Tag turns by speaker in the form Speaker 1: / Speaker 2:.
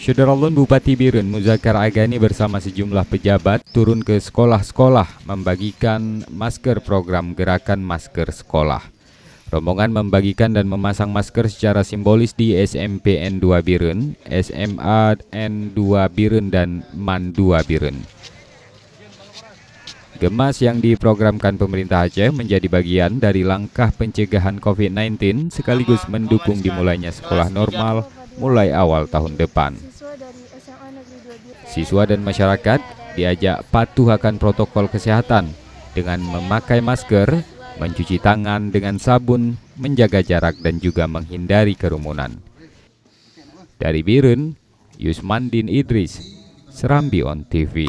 Speaker 1: Syederalun Bupati Birun Muzakkar Agani bersama sejumlah pejabat turun ke sekolah-sekolah membagikan masker program Gerakan Masker Sekolah. Rombongan membagikan dan memasang masker secara simbolis di SMP N2 Birun, SMA N2 Birun, dan MAN 2 Birun. Gemas yang diprogramkan pemerintah Aceh menjadi bagian dari langkah pencegahan COVID-19 sekaligus mendukung dimulainya sekolah normal mulai awal tahun depan. Siswa dan masyarakat diajak patuh akan protokol kesehatan dengan memakai masker, mencuci tangan dengan sabun, menjaga jarak dan juga menghindari kerumunan. Dari Birun, Yusmandin Idris, Serambi On TV.